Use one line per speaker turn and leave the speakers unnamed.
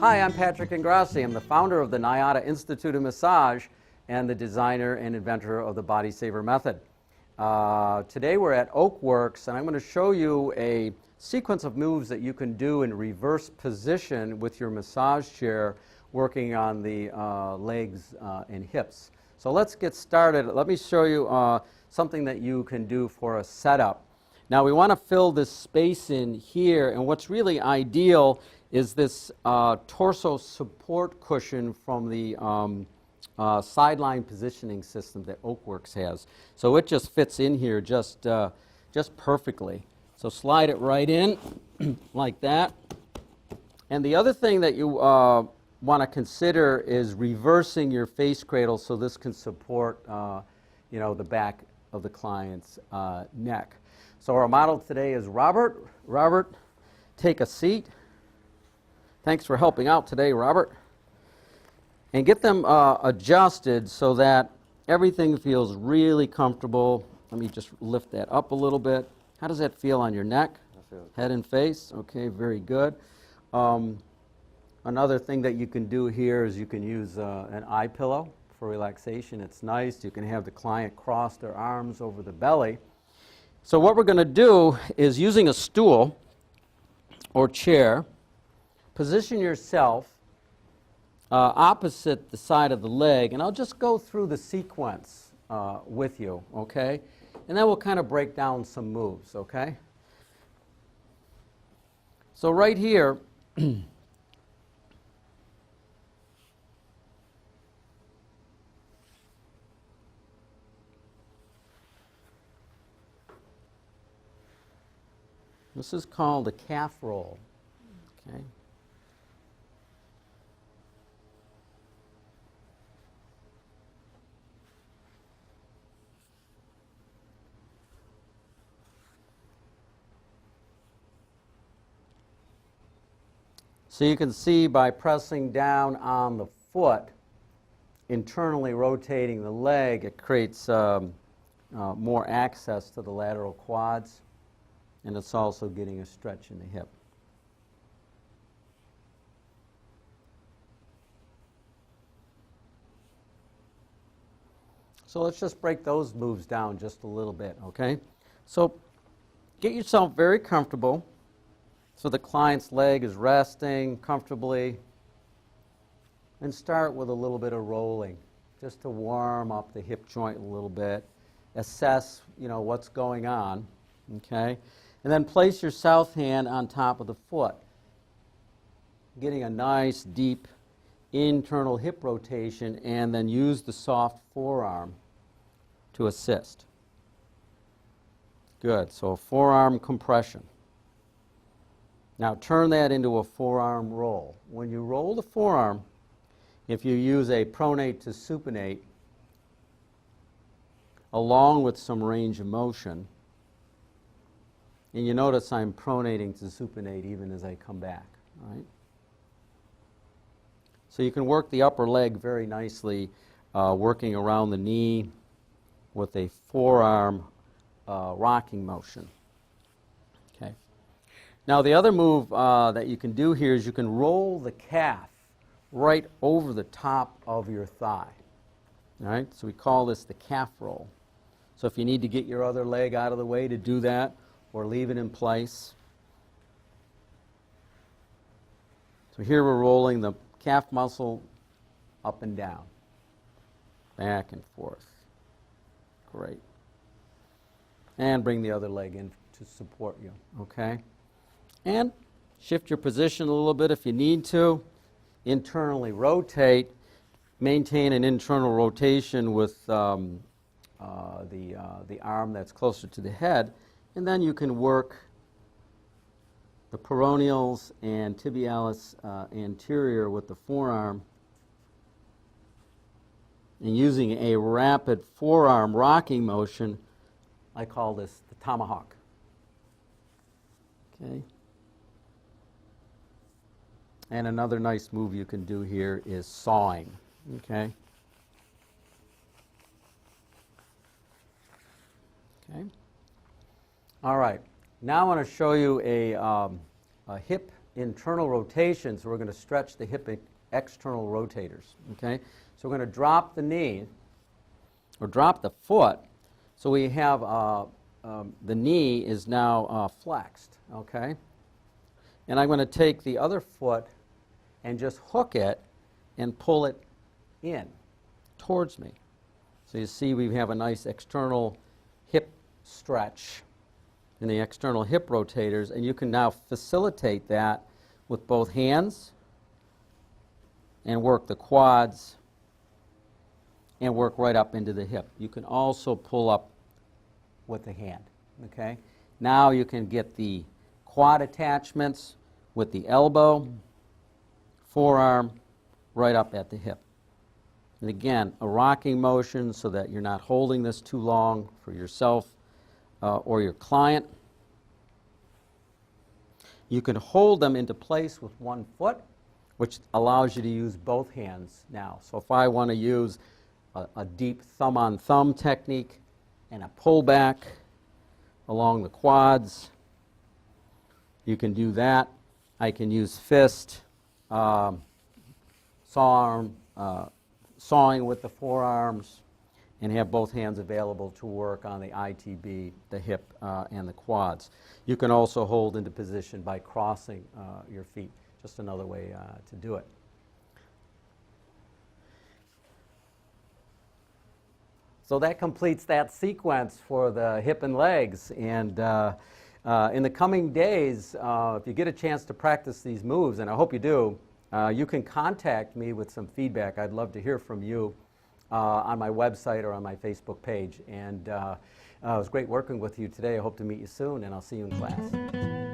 Hi, I'm Patrick Ingrassia. I'm the founder of the NIATA Institute of Massage and the designer and inventor of the Body Saver Method. Today we're at Oakworks, and I'm going to show you a sequence of moves that you can do in reverse position with your massage chair, working on the legs and hips. So let's get started. Let me show you something that you can do for a setup. Now we want to fill this space in here, and what's really ideal is this torso support cushion from the sideline positioning system that Oakworks has. So it just fits in here just perfectly. So slide it right in like that. And the other thing that you want to consider is reversing your face cradle so this can support the back of the client's neck. So our model today is Robert. Robert, take a seat. Thanks for helping out today, Robert. And get them adjusted so that everything feels really comfortable. Let me just lift that up a little bit. How does that feel on your neck? Head and face? Okay, very good. Another thing that you can do here is you can use an eye pillow for relaxation. It's nice. You can have the client cross their arms over the belly. So what we're going to do is, using a stool or chair, position yourself opposite the side of the leg, and I'll just go through the sequence with you, okay? And then we'll kind of break down some moves, okay? So right here, this is called a calf roll, okay? So you can see by pressing down on the foot, internally rotating the leg, it creates more access to the lateral quads, and it's also getting a stretch in the hip. So let's just break those moves down just a little bit, okay? So get yourself very comfortable so the client's leg is resting comfortably, and start with a little bit of rolling just to warm up the hip joint a little bit, assess, what's going on, okay? And then place your south hand on top of the foot, getting a nice deep internal hip rotation, and then use the soft forearm to assist. Good, so a forearm compression. Now turn that into a forearm roll. When you roll the forearm, if you use a pronate to supinate, along with some range of motion, and you notice I'm pronating to supinate even as I come back, right? So you can work the upper leg very nicely, working around the knee with a forearm rocking motion. Okay. Now the other move that you can do here is you can roll the calf right over the top of your thigh. All right? So we call this the calf roll. So if you need to get your other leg out of the way to do that, or leave it in place. So here we're rolling the calf muscle up and down, back and forth. Great. And bring the other leg in to support you, okay? And shift your position a little bit if you need to. Internally rotate. Maintain an internal rotation with the arm that's closer to the head. And then you can work the peroneals and tibialis anterior with the forearm, and using a rapid forearm rocking motion. I call this the tomahawk. Okay. And another nice move you can do here is sawing. Okay. Okay. All right. Now I want to show you a hip internal rotation, so we're going to stretch the hip external rotators. Okay? So we're going to drop the knee, or drop the foot, so we have the knee is now flexed. Okay? And I'm going to take the other foot and just hook it and pull it in towards me. So you see we have a nice external hip stretch in the external hip rotators, and you can now facilitate that with both hands and work the quads and work right up into the hip. You can also pull up with the hand. Okay? Now you can get the quad attachments with the elbow, forearm, right up at the hip. And again, a rocking motion so that you're not holding this too long for yourself or your client. You can hold them into place with one foot, which allows you to use both hands now. So if I want to use a deep thumb-on-thumb technique and a pullback along the quads, you can do that. I can use fist, sawing with the forearms, and have both hands available to work on the ITB, the hip, and the quads. You can also hold into position by crossing your feet. Just another way to do it. So that completes that sequence for the hip and legs. And in the coming days, if you get a chance to practice these moves, and I hope you do, you can contact me with some feedback. I'd love to hear from you on my website or on my Facebook page. And it was great working with you today. I hope to meet you soon, and I'll see you in class.